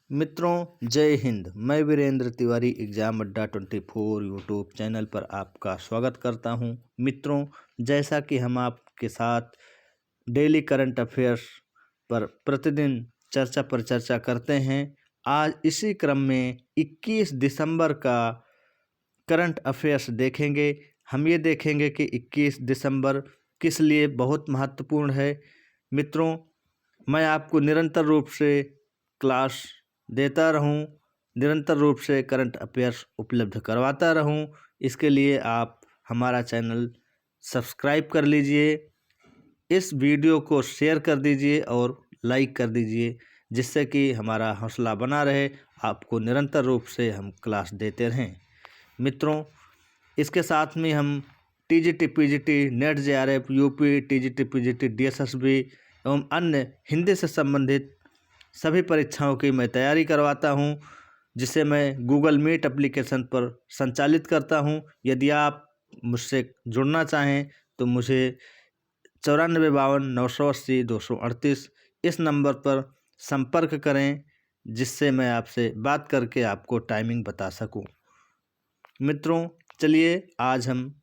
मित्रों, जय हिंद। मैं वीरेंद्र तिवारी एग्ज़ाम अड्डा 24 यूट्यूब चैनल पर आपका स्वागत करता हूं। मित्रों, जैसा कि हम आपके साथ डेली करंट अफेयर्स पर प्रतिदिन चर्चा पर चर्चा करते हैं, आज इसी क्रम में 21 दिसंबर का करंट अफेयर्स देखेंगे। हम ये देखेंगे कि 21 दिसंबर किस लिए बहुत महत्वपूर्ण है। मित्रों, मैं आपको निरंतर रूप से क्लास देता रहूं, निरंतर रूप से करंट अफेयर्स उपलब्ध करवाता रहूं। इसके लिए आप हमारा चैनल सब्सक्राइब कर लीजिए, इस वीडियो को शेयर कर दीजिए और लाइक कर दीजिए, जिससे कि हमारा हौसला बना रहे, आपको निरंतर रूप से हम क्लास देते रहें। मित्रों, इसके साथ में हम TGT, PGT, net JRF, UP, TGT, PGT, DSSB एवं अन्य हिंदी से संबंधित सभी परीक्षाओं की मैं तैयारी करवाता हूं, जिसे मैं गूगल मीट एप्लीकेशन पर संचालित करता हूं। यदि आप मुझसे जुड़ना चाहें तो मुझे 9452 980 238 इस नंबर पर संपर्क करें, जिससे मैं आपसे बात करके आपको टाइमिंग बता सकूं। मित्रों, चलिए आज हम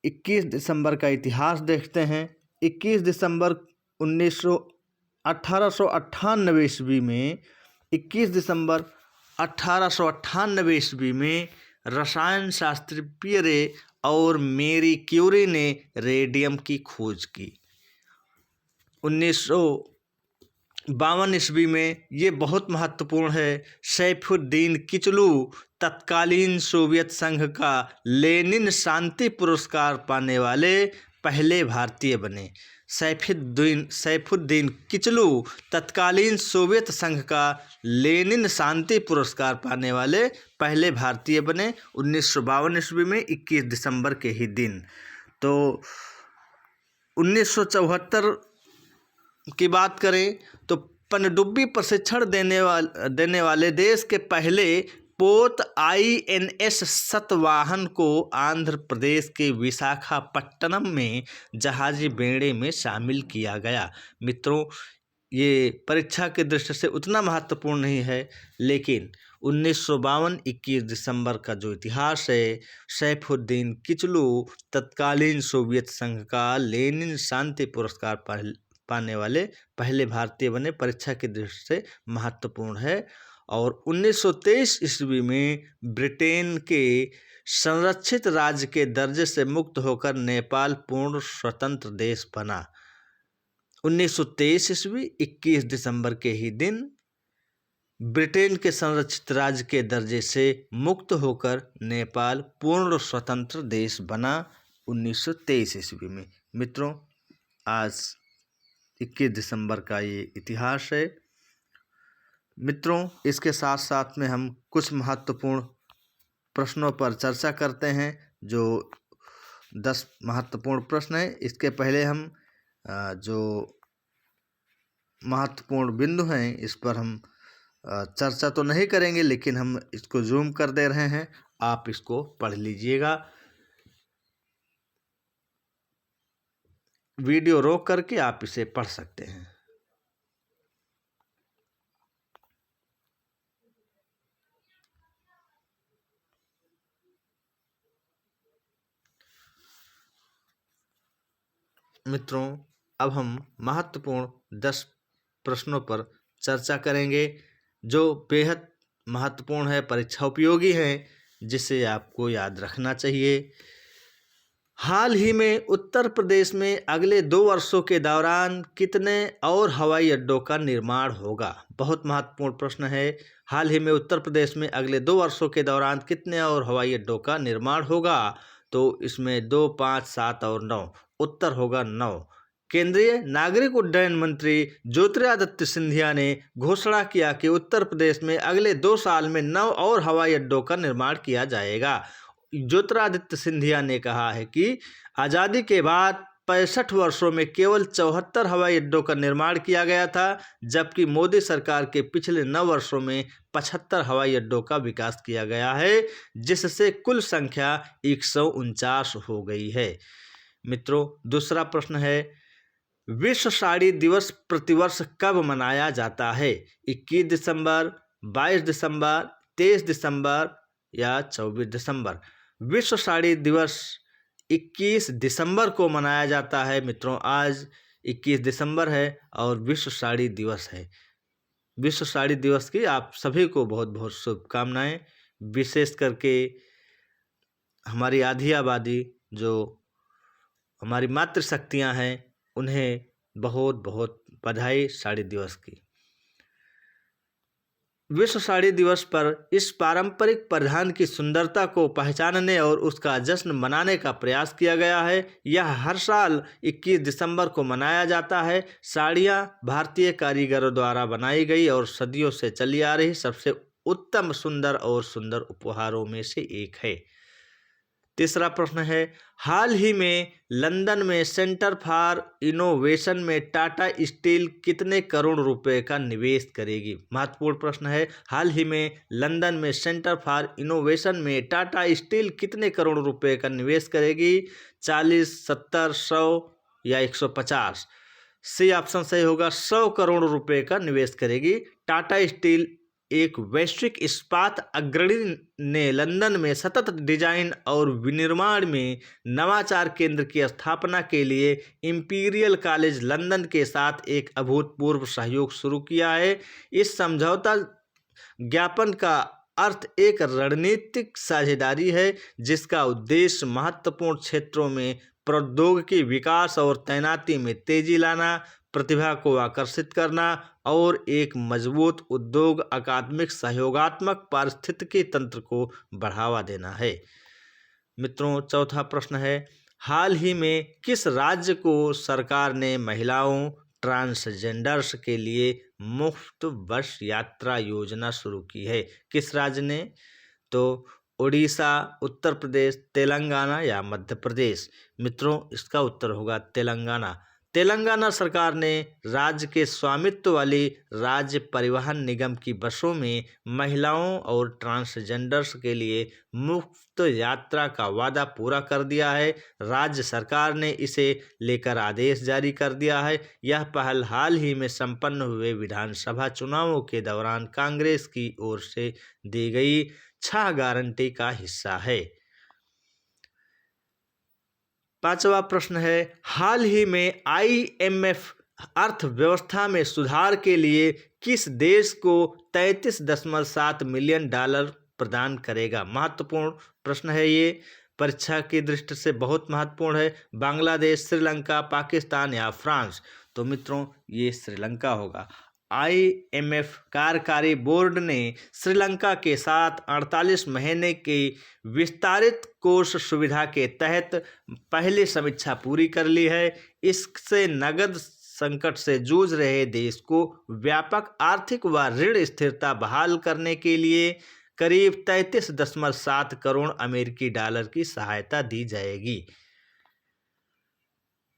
21 दिसंबर का इतिहास देखते हैं। 21 दिसंबर 1898 ईस्वी में 21 दिसंबर 1898 ईस्वी में रसायन शास्त्री पियरे और मेरी क्यूरी ने रेडियम की खोज की। 1952 ईस्वी में ये बहुत महत्वपूर्ण है, सैफुद्दीन किचलू तत्कालीन सोवियत संघ का लेनिन शांति पुरस्कार पाने वाले पहले भारतीय बने। सैफुद्दीन किचलू तत्कालीन सोवियत संघ का लेनिन शांति पुरस्कार पाने वाले पहले भारतीय बने 1952 ईस्वी में 21 दिसंबर के ही दिन। तो 1974 की बात करें तो पनडुब्बी प्रशिक्षण देने वाले देश के पहले पोत INS सतवाहन को आंध्र प्रदेश के विशाखापट्टनम में जहाजी बेड़े में शामिल किया गया। मित्रों, ये परीक्षा की दृष्टि से उतना महत्वपूर्ण नहीं है, लेकिन 1952 21 दिसंबर का जो इतिहास है, सैफुद्दीन किचलू तत्कालीन सोवियत संघ का लेनिन शांति पुरस्कार पाने वाले पहले भारतीय बने, परीक्षा की दृष्टि से महत्वपूर्ण है। और 1923 ईस्वी में ब्रिटेन के संरक्षित राज्य के दर्जे से मुक्त होकर नेपाल पूर्ण स्वतंत्र देश बना। 1923 ईस्वी 21 दिसंबर के ही दिन ब्रिटेन के संरक्षित राज्य के दर्जे से मुक्त होकर नेपाल पूर्ण स्वतंत्र देश बना 1923 ईस्वी में। मित्रों, आज 21 दिसंबर का ये इतिहास है। मित्रों, इसके साथ साथ में हम कुछ महत्वपूर्ण प्रश्नों पर चर्चा करते हैं, जो 10 महत्वपूर्ण प्रश्न हैं। इसके पहले हम जो महत्वपूर्ण बिंदु हैं इस पर हम चर्चा तो नहीं करेंगे, लेकिन हम इसको जूम कर दे रहे हैं, आप इसको पढ़ लीजिएगा। वीडियो रोक करके आप इसे पढ़ सकते हैं। मित्रों, अब हम महत्वपूर्ण 10 प्रश्नों पर चर्चा करेंगे, जो बेहद महत्वपूर्ण है, परीक्षा उपयोगी हैं, जिसे आपको याद रखना चाहिए। हाल ही में उत्तर प्रदेश में अगले 2 वर्षों के दौरान कितने और हवाई अड्डों का निर्माण होगा? बहुत महत्वपूर्ण प्रश्न है। हाल ही में उत्तर प्रदेश में अगले 2 वर्षों के दौरान कितने और हवाई अड्डों का निर्माण होगा? तो इसमें 2, 5, 7 और 9। उत्तर होगा 9। केंद्रीय नागरिक उड्डयन मंत्री ज्योतिरादित्य सिंधिया ने घोषणा किया कि उत्तर प्रदेश में अगले 2 साल में 9 और हवाई अड्डों का निर्माण किया जाएगा। ज्योतिरादित्य सिंधिया ने कहा है कि आज़ादी के बाद 65 वर्षों में केवल 74 हवाई अड्डों का निर्माण किया गया था, जबकि मोदी सरकार के पिछले 9 वर्षों में 75 हवाई अड्डों का विकास किया गया है, जिससे कुल संख्या 149 हो गई है। मित्रों, दूसरा प्रश्न है, विश्व साड़ी दिवस प्रतिवर्ष कब मनाया जाता है? 21 दिसंबर, 22 दिसंबर, 23 दिसंबर या 24 दिसंबर? विश्व साड़ी दिवस 21 दिसंबर को मनाया जाता है मित्रों। आज 21 दिसंबर है और विश्व साड़ी दिवस है। विश्व साड़ी दिवस की आप सभी को बहुत बहुत शुभकामनाएं। विशेष करके हमारी आधी आबादी जो हमारी मातृशक्तियां हैं, उन्हें बहुत बहुत बधाई साड़ी दिवस की। विश्व साड़ी दिवस पर इस पारंपरिक परिधान की सुंदरता को पहचानने और उसका जश्न मनाने का प्रयास किया गया है। यह हर साल 21 दिसंबर को मनाया जाता है। साड़ियाँ भारतीय कारीगरों द्वारा बनाई गई और सदियों से चली आ रही सबसे उत्तम, सुंदर और सुंदर उपहारों में से एक है। तीसरा प्रश्न है, हाल ही में लंदन में सेंटर फॉर इनोवेशन में टाटा स्टील कितने करोड़ रुपए का निवेश करेगी? महत्वपूर्ण प्रश्न है। हाल ही में लंदन में सेंटर फॉर इनोवेशन में टाटा स्टील कितने करोड़ रुपए का निवेश करेगी? 40, 70, 100 या 150? सी ऑप्शन सही होगा। 100 करोड़ रुपए का निवेश करेगी। टाटा स्टील एक वैश्विक इस्पात अग्रणी ने लंदन में सतत डिजाइन और विनिर्माण में नवाचार केंद्र की स्थापना के लिए इंपीरियल कॉलेज लंदन के साथ एक अभूतपूर्व सहयोग शुरू किया है। इस समझौता ज्ञापन का अर्थ एक रणनीतिक साझेदारी है जिसका उद्देश्य महत्वपूर्ण क्षेत्रों में प्रौद्योगिकी विकास और तैनाती में तेजी लाना, प्रतिभा को आकर्षित करना और एक मजबूत उद्योग अकादमिक सहयोगात्मक पारिस्थितिकी तंत्र को बढ़ावा देना है। मित्रों, चौथा प्रश्न है, हाल ही में किस राज्य को सरकार ने महिलाओं ट्रांसजेंडर्स के लिए मुफ्त बस यात्रा योजना शुरू की है? किस राज्य ने? तो उड़ीसा, उत्तर प्रदेश, तेलंगाना या मध्य प्रदेश? मित्रों, इसका उत्तर होगा तेलंगाना। तेलंगाना सरकार ने राज्य के स्वामित्व वाली राज्य परिवहन निगम की बसों में महिलाओं और ट्रांसजेंडर्स के लिए मुफ्त यात्रा का वादा पूरा कर दिया है। राज्य सरकार ने इसे लेकर आदेश जारी कर दिया है। यह पहल हाल ही में संपन्न हुए विधानसभा चुनावों के दौरान कांग्रेस की ओर से दी गई 6 गारंटी का हिस्सा है। पांचवा प्रश्न है, हाल ही में IMF अर्थव्यवस्था में सुधार के लिए किस देश को $33.7 मिलियन प्रदान करेगा? महत्वपूर्ण प्रश्न है ये, परीक्षा की दृष्टि से बहुत महत्वपूर्ण है। बांग्लादेश, श्रीलंका, पाकिस्तान या फ्रांस? तो मित्रों, ये श्रीलंका होगा। IMF कार्यकारी बोर्ड ने श्रीलंका के साथ 48 महीने की विस्तारित कोष सुविधा के तहत पहली समीक्षा पूरी कर ली है। इससे नगद संकट से जूझ रहे देश को व्यापक आर्थिक व ऋण स्थिरता बहाल करने के लिए करीब 33.7 करोड़ अमेरिकी डॉलर की सहायता दी जाएगी।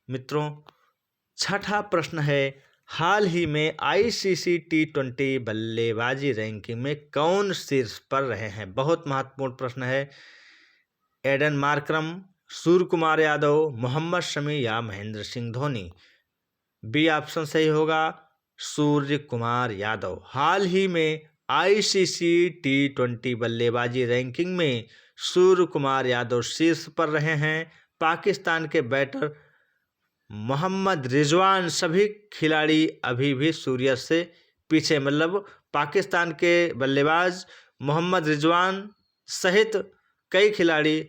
मित्रों, छठा प्रश्न है, हाल ही में ICC T20 बल्लेबाजी रैंकिंग में कौन शीर्ष पर रहे हैं? बहुत महत्वपूर्ण प्रश्न है। एडन मार्करम, सूर्य कुमार यादव, मोहम्मद शमी या महेंद्र सिंह धोनी? बी ऑप्शन सही होगा, सूर्य कुमार यादव। हाल ही में ICC T20 बल्लेबाजी रैंकिंग में सूर्य कुमार यादव शीर्ष पर रहे हैं। पाकिस्तान के बैटर मोहम्मद रिजवान सभी खिलाड़ी अभी भी सूर्य से पीछे, मतलब पाकिस्तान के बल्लेबाज मोहम्मद रिजवान सहित कई खिलाड़ी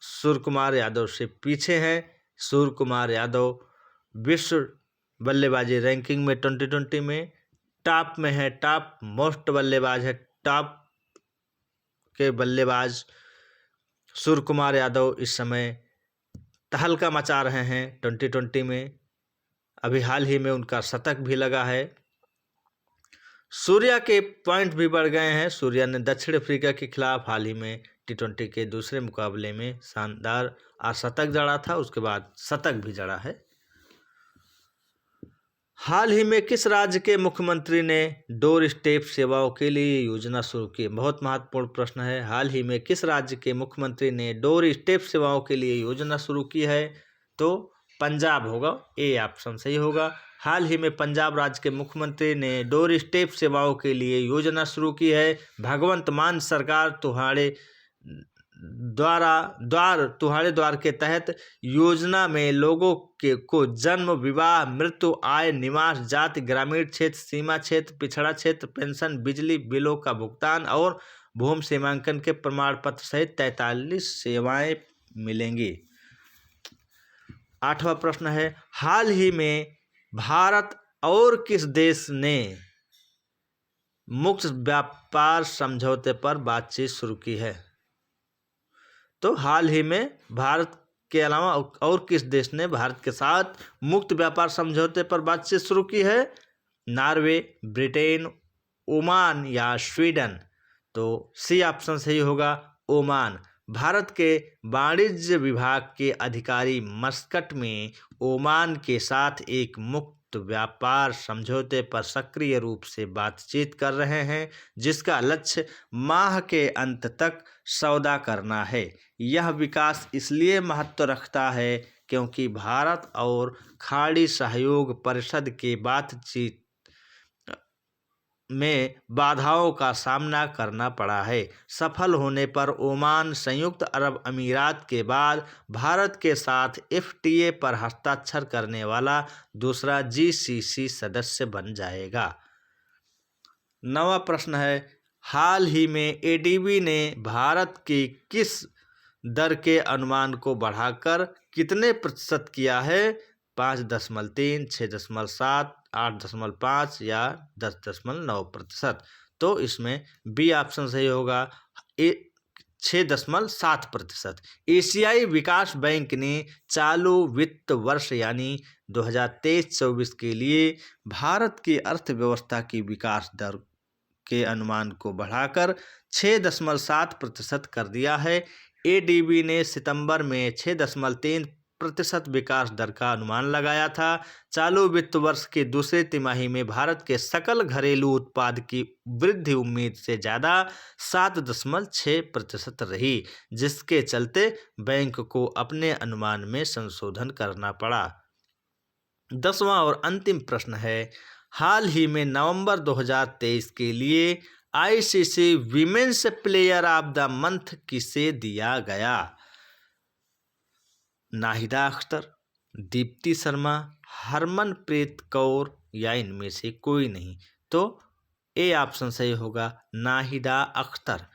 सूर्य कुमार यादव से पीछे हैं। सूर्य कुमार यादव विश्व बल्लेबाजी रैंकिंग में 2020 में टॉप में है, टॉप मोस्ट बल्लेबाज है। टॉप के बल्लेबाज सूर्य कुमार यादव इस समय तहलका मचा रहे हैं 2020 में। अभी हाल ही में उनका शतक भी लगा है। सूर्या के पॉइंट भी बढ़ गए हैं। सूर्या ने दक्षिण अफ्रीका के खिलाफ हाल ही में T20 के दूसरे मुकाबले में शानदार शतक जड़ा था, उसके बाद शतक भी जड़ा है। हाल ही में किस राज्य के मुख्यमंत्री ने डोर स्टेप सेवाओं के लिए योजना शुरू की? बहुत महत्वपूर्ण प्रश्न है। हाल ही में किस राज्य के मुख्यमंत्री ने डोर स्टेप सेवाओं के लिए योजना शुरू की है? तो पंजाब होगा, ए ऑप्शन सही होगा। हाल ही में पंजाब राज्य के मुख्यमंत्री ने डोर स्टेप सेवाओं के लिए योजना शुरू की है। भगवंत मान सरकार तुम्हारे द्वार के तहत योजना में लोगों को जन्म, विवाह, मृत्यु, आय, निवास, जाति, ग्रामीण क्षेत्र, सीमा क्षेत्र, पिछड़ा क्षेत्र, पेंशन, बिजली बिलों का भुगतान और भूमि सीमांकन के प्रमाण पत्र सहित 43 सेवाएं मिलेंगी। 8वां प्रश्न है, हाल ही में भारत और किस देश ने मुक्त व्यापार समझौते पर बातचीत शुरू की है? तो हाल ही में भारत के अलावा और किस देश ने भारत के साथ मुक्त व्यापार समझौते पर बातचीत शुरू की है? नॉर्वे, ब्रिटेन, ओमान या स्वीडन? तो सी ऑप्शन सही होगा, ओमान। भारत के वाणिज्य विभाग के अधिकारी मस्कट में ओमान के साथ एक मुक्त व्यापार समझौते पर सक्रिय रूप से बातचीत कर रहे हैं, जिसका लक्ष्य माह के अंत तक सौदा करना है। यह विकास इसलिए महत्व रखता है क्योंकि भारत और खाड़ी सहयोग परिषद के बातचीत में बाधाओं का सामना करना पड़ा है। सफल होने पर ओमान संयुक्त अरब अमीरात के बाद भारत के साथ एफटीए पर हस्ताक्षर करने वाला दूसरा जीसीसी सदस्य बन जाएगा। 9वां प्रश्न है, हाल ही में एडीबी ने भारत की किस दर के अनुमान को बढ़ाकर कितने प्रतिशत किया है? 5.3, 6.7, 8.5 या 10.9%? तो इसमें बी ऑप्शन सही होगा, 6.7%। एशियाई विकास बैंक ने चालू वित्त वर्ष यानी 2023-24 के लिए भारत की अर्थव्यवस्था की विकास दर के अनुमान को बढ़ाकर 6.7% कर दिया है। एडीबी ने सितंबर में 6.3% विकास दर का अनुमान लगाया था। चालू वित्त वर्ष के दूसरे तिमाही में भारत के सकल घरेलू उत्पाद की वृद्धि उम्मीद से ज़्यादा 7.6% रही, जिसके चलते बैंक को अपने अनुमान में संशोधन करना पड़ा। 10वां और अंतिम प्रश्न है, हाल ही में नवंबर 2023 के लिए ICC women's player of the month किसे दिया गया? नाहिदा अख्तर, दीप्ति शर्मा, हरमनप्रीत कौर या इनमें से कोई नहीं? तो ए ऑप्शन सही होगा, नाहिदा अख्तर।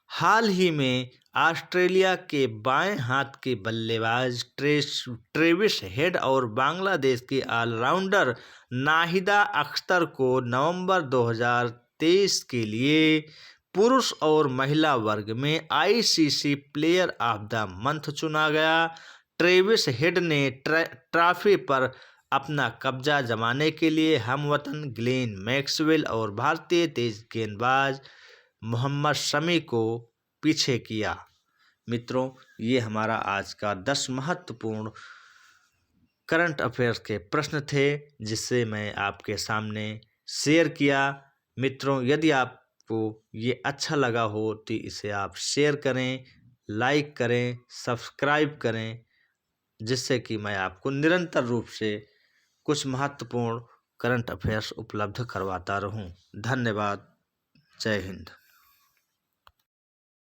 हाल ही में ऑस्ट्रेलिया के बाएं हाथ के बल्लेबाज ट्रेविस हेड और बांग्लादेश की ऑलराउंडर नाहिदा अख्तर को नवंबर 2023 के लिए पुरुष और महिला वर्ग में ICC player of the month चुना गया। ट्रेविस हेड ने ट्रॉफी पर अपना कब्जा जमाने के लिए हमवतन ग्लेन मैक्सवेल और भारतीय तेज गेंदबाज मोहम्मद शमी को पीछे किया। मित्रों, ये हमारा आज का 10 महत्वपूर्ण करंट अफेयर्स के प्रश्न थे, जिससे मैं आपके सामने शेयर किया। मित्रों, यदि आपको ये अच्छा लगा हो तो इसे आप शेयर करें, लाइक करें, सब्सक्राइब करें, जिससे कि मैं आपको निरंतर रूप से कुछ महत्वपूर्ण करंट अफेयर्स उपलब्ध करवाता रहूं। धन्यवाद। जय हिंद।